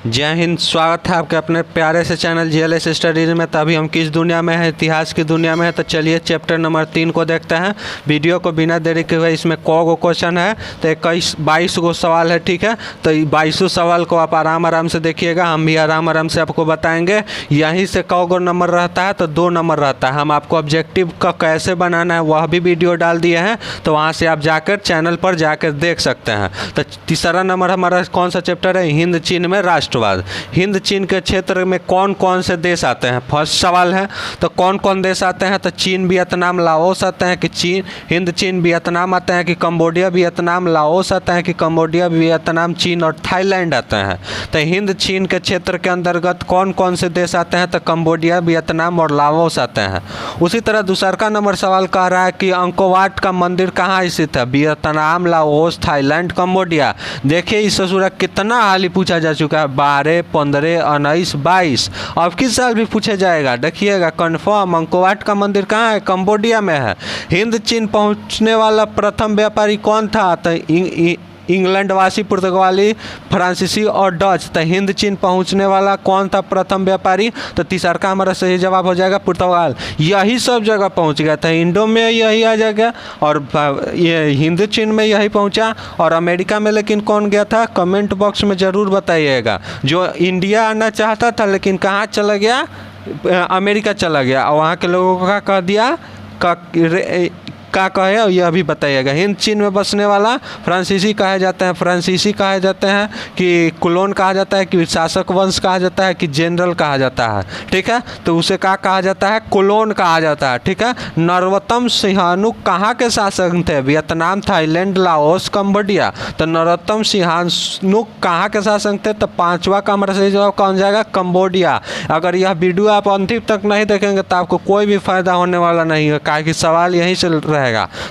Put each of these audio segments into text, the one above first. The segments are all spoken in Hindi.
जय हिंद। स्वागत है आपके अपने प्यारे से चैनल जीएलएस स्टडीज़ में। तभी हम किस दुनिया में है, इतिहास की दुनिया में है। तो चलिए चैप्टर नंबर 3 को देखते हैं। वीडियो को बिना देरी के हुए, इसमें गो क्वेश्चन है तो 22 गो सवाल है, ठीक है। तो 22 सवाल को आप आराम से देखिएगा, हम भी आराम से आपको बताएंगे। यहीं से गो नंबर रहता है तो 2 नंबर रहता है। हम आपको ऑब्जेक्टिव का कैसे बनाना है वह भी वीडियो डाल दिए हैं, तो वहाँ से आप जाकर चैनल पर जाकर देख सकते हैं। तो तीसरा नंबर हमारा कौन सा चैप्टर है? हिंद चीन में राष्ट्रवाद। हिंद चीन के क्षेत्र में कौन कौन से देश आते हैं, फर्स्ट सवाल है। तो कौन कौन देश आते हैं? तो चीन, वियतनाम, लाओस आते हैं कि चीन, हिंद चीन वियतनाम आते हैं कि कंबोडिया वियतनाम, लाओस आते हैं कि कंबोडिया वियतनाम, चीन और थाईलैंड आते हैं। तो हिंद चीन के क्षेत्र के अंतर्गत कौन कौन से देश आते हैं? तो कंबोडिया, वियतनाम और लाओस आते हैं। उसी तरह दूसरा नंबर सवाल कह रहा है कि अंकोवाट का मंदिर कहाँ स्थित है? Vietnam, Laos, Thailand, Cambodia. देखिए इस ससुरा कितना हाल ही पूछा जा चुका है, 12, 15, 19, 22। अब किस साल भी पूछा जाएगा, देखिएगा कन्फर्म। अंकोवाट का मंदिर कहाँ है? कंबोडिया में है। हिंद चीन पहुँचने वाला प्रथम व्यापारी कौन था? तो इंग्लैंडवासी, पुर्तगाली, फ्रांसीसी और डच। तो हिंद चीन पहुंचने वाला कौन था प्रथम व्यापारी? तो तीसरा का हमारा सही जवाब हो जाएगा पुर्तगाल। यही सब जगह पहुंच गया था, इंडो में यही आ जाएगा और ये हिंद चीन में यही पहुंचा। और अमेरिका में लेकिन कौन गया था? कमेंट बॉक्स में ज़रूर बताइएगा। जो इंडिया आना चाहता था लेकिन कहाँ चला गया? अमेरिका चला गया। और वहाँ के लोगों को क्या कह दिया, क्या कहे और यह भी बताइएगा। हिंद चीन में बसने वाला फ्रांसीसी कहे जाते हैं, फ्रांसीसी कहे जाते हैं कि कुलोन कहा जाता है, कि शासक वंश कहा जाता है, कि जनरल कहा जाता है, ठीक है। तो उसे क्या कहा जाता है? कुलोन कहा जाता है, ठीक है। नरोत्तम सिंहानुक कहाँ के शासक थे? Vietnam, Thailand, Laos, Cambodia. तो नरोत्तम सिंहानुक कहाँ के शासक थे? तो 5वां का हमारा सही जवाब कौन जाएगा? कंबोडिया। अगर यह वीडियो आप अंतिम तक नहीं देखेंगे तो आपको कोई भी फायदा होने वाला नहीं है, क्योंकि सवाल यहीं से रहेगा।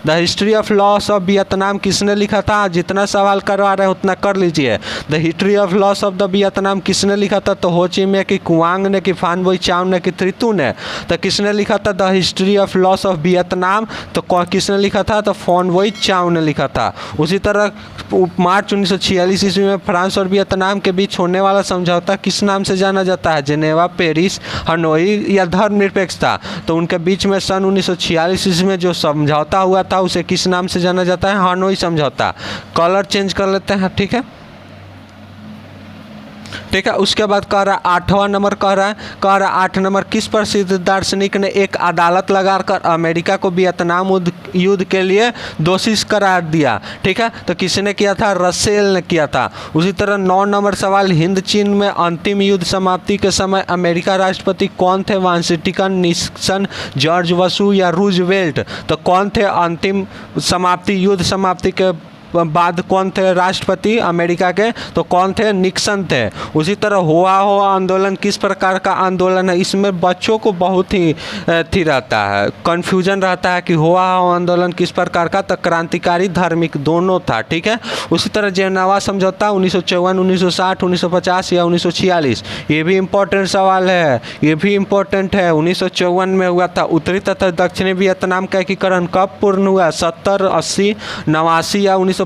The history of loss of Vietnam किसने लिखा था? जितना सवाल करवा रहे हैं उतना कर लीजिए। The history of loss of the Vietnam किसने लिखा था? तो हो ची में, कि कुआंग ने, कि फान बोई चाव ने, कि त्रितु ने। तो किसने लिखा था the history of loss of Vietnam? तो किसने लिखा था? तो फान बोई चाव ने लिखा था। उसी तरह मार्च 1946 ईस्वी में फ्रांस और वियतनाम के बीच होने वाला समझौता किस नाम से जाना जाता है? जेनेवा, पेरिस, हनोई या धर्मनिरपेक्षता। तो उनके बीच में सन 1946 ईस्वी में जो समझौता हुआ था उसे किस नाम से जाना जाता है? हनोई समझौता। कलर चेंज कर लेते हैं, ठीक है। ठीक है, उसके बाद कह रहा है 8वां नंबर कह रहा है 8 नंबर, किस प्रसिद्ध दार्शनिक ने एक अदालत लगाकर अमेरिका को वियतनाम युद्ध के लिए दोषी करार दिया? ठीक है, तो किसने किया था? रसेल ने किया था। उसी तरह 9 नंबर सवाल, हिंद चीन में अंतिम युद्ध समाप्ति के समय अमेरिका राष्ट्रपति कौन थे? वाशिंगटन, निक्सन, जॉर्ज वसु या रूजवेल्ट। तो कौन थे अंतिम समाप्ति, युद्ध समाप्ति के बाद कौन थे राष्ट्रपति अमेरिका के? तो कौन थे? निक्सन थे। उसी तरह हुआ आंदोलन किस प्रकार का आंदोलन है? इसमें बच्चों को बहुत ही रहता है, कन्फ्यूजन रहता है कि हुआ आंदोलन किस प्रकार का? तो क्रांतिकारी, धार्मिक दोनों था, ठीक है। उसी तरह जेनेवा समझौता 1954, 1960, 1950 या 1946, ये भी इम्पोर्टेंट सवाल है, ये भी इम्पोर्टेंट है। 1954 में हुआ था। उत्तरी तथा दक्षिणी वियतनाम का एकीकरण कब पूर्ण हुआ? 70, 80, 89 या 1975।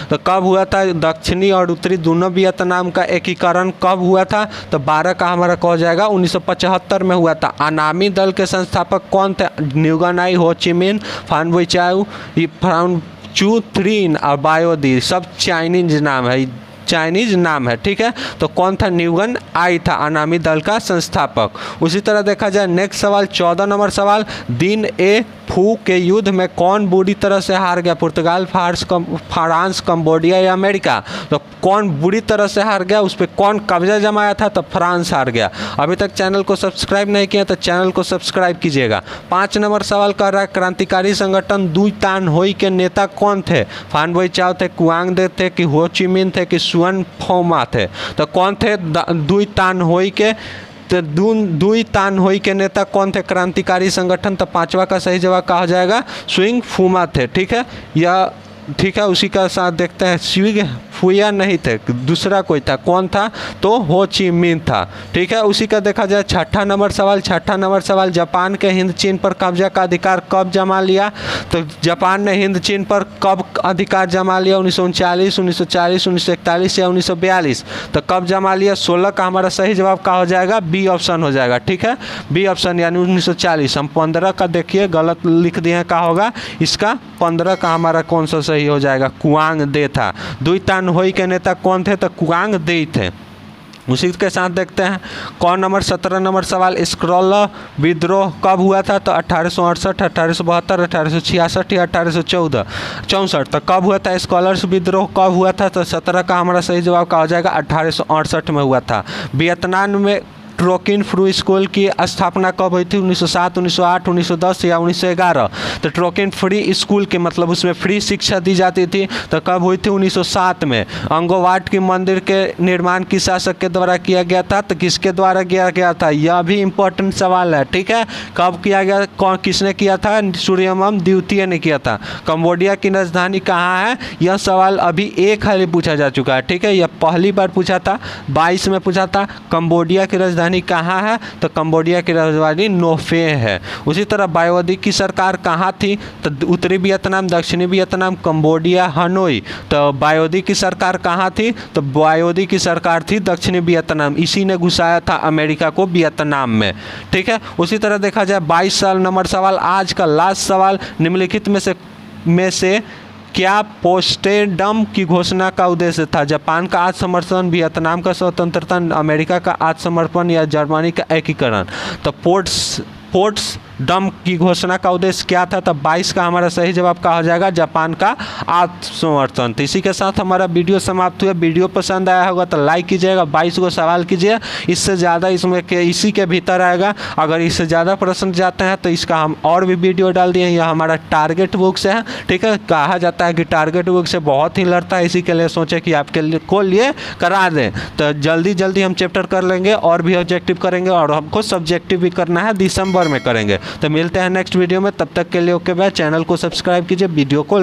तो कब हुआ था दक्षिणी और उत्तरी दोनों वियतनाम का एकीकरण? कब हुआ था? तो 12 का हमारा कह जाएगा 1975 में हुआ था। अनामी दल के संस्थापक कौन थे? न्यूगन आई, हो ची मिन, फान बोई चाउ, फ्राउन चू थ्रीन और बायोदी। सब चाइनीज नाम है, चाइनीज नाम है, ठीक है। तो कौन था? न्यूगन आई था अनामी दल का संस्थापक। उसी तरह देखा जाए नेक्स्ट सवाल 14 नंबर सवाल, दिन ए फू के युद्ध में कौन बुरी तरह से हार गया? पुर्तगाल, फ्रांस, कंबोडिया या अमेरिका। तो कौन बुरी तरह से हार गया? उस पर कौन कब्जा जमाया था? तो फ्रांस हार गया। अभी तक चैनल को सब्सक्राइब नहीं किया तो चैनल को सब्सक्राइब कीजिएगा। 5 नंबर सवाल कर रहा है क्रांतिकारी संगठन दुई तान होई के नेता कौन थे? फान बोई चाव थे, कुआंग दे थे, कि हो ची मिन थे, कि सुअन फोमा थे। तो कौन थे दुई तान होई के? तो दुई तान होई के नेता कौन थे क्रांतिकारी संगठन? तो 5वां का सही जवाब कहा जाएगा स्विंग फूमा थे, ठीक है। या ठीक है, उसी का साथ देखते हैं स्विंग फुया नहीं थे, दूसरा कोई था। कौन था? तो हो ची मिन था। ठीक है, उसी का देखा जाए छठा नंबर सवाल, जापान के हिंद चीन पर कब्जा का अधिकार कब जमा लिया? तो जापान ने हिंद चीन पर कब अधिकार जमा लिया? 1939, 1940, 1941 या 1942? तो कब जमा लिया? 16 का हमारा सही जवाब क्या हो जाएगा? बी ऑप्शन हो जाएगा। ठीक है, बी ऑप्शन यानी 1940। हम 15 का देखिए गलत लिख दिए हैं, क्या होगा इसका? 15 का हमारा कौन सा सही हो जाएगा? कुआंग दे था। दुईतान होई के नेता कौन थे? तो कुआंग दे थे। उसी के साथ देखते हैं कौन नंबर 17 नंबर सवाल, स्क्रॉल विद्रोह कब हुआ था? तो 1868, 1872, 1866 या 1864? तो कब हुआ था स्कॉलर्स विद्रोह, कब हुआ था? तो 17 का हमारा सही जवाब क्या हो जाएगा? 1868 में हुआ था। वियतनाम में ट्रोकिन फ्रू स्कूल की स्थापना कब हुई थी? 1907, 1908, 1910 या 1911? तो ट्रोकिन फ्री स्कूल के मतलब उसमें फ्री शिक्षा दी जाती थी, तो कब हुई थी? 1907 में। अंगोवाट की मंदिर के निर्माण किस शासक के द्वारा किया गया था? तो किसके द्वारा किया गया था? यह भी इम्पोर्टेंट सवाल है। ठीक है, कब किया गया, कौन किसने किया था? सूर्यमन द्वितीय ने किया था। कंबोडिया की राजधानी कहाँ है? यह सवाल अभी एक हाल पूछा जा चुका है। ठीक है, यह पहली बार पूछा था, 22 में पूछा था। कंबोडिया की राजधानी कहाँ है? तो कंबोडिया की राजधानी नोफे है। उसी तरह वायोदिक की सरकार कहाँ थी? तो उत्तरी वियतनाम, दक्षिणी वियतनाम, कंबोडिया, हनोई। तो वायोदिक की सरकार कहाँ थी? तो वायोदिक की सरकार थी दक्षिणी वियतनाम। इसी ने घुसाया था अमेरिका को वियतनाम में। ठीक है, उसी तरह देखा जाए 22 नंबर सवाल, आज का लास्ट सवाल, निम्नलिखित में से क्या पोस्टेडम की घोषणा का उद्देश्य था? जापान का आत्मसमर्पण, वियतनाम का स्वतंत्रता, अमेरिका का आत्मसमर्पण या जर्मनी का एकीकरण? तो पोट्सडम की घोषणा का उद्देश्य क्या था? तो 22 का हमारा सही जवाब क्या हो जाएगा? जापान का आत्मसमर्पण। तो इसी के साथ हमारा वीडियो समाप्त हुआ। वीडियो पसंद आया होगा तो लाइक कीजिएगा, 22 को सवाल कीजिए। इससे ज़्यादा इसमें इसी के भीतर आएगा। अगर इससे ज़्यादा प्रश्न जाते हैं तो इसका हम और भी वीडियो डाल दिए हैं। यह हमारा टारगेट बुक से है। ठीक है, कहा जाता है कि टारगेट बुक से बहुत ही लड़ता है, इसी के लिए सोचे कि आपके लिए करा दें। तो जल्दी हम चैप्टर कर लेंगे और भी ऑब्जेक्टिव करेंगे, और हमको सब्जेक्टिव भी करना है, दिसंबर में करेंगे। तो मिलते हैं नेक्स्ट वीडियो में, तब तक के लिए ओके बाय। चैनल को सब्सक्राइब कीजिए, वीडियो को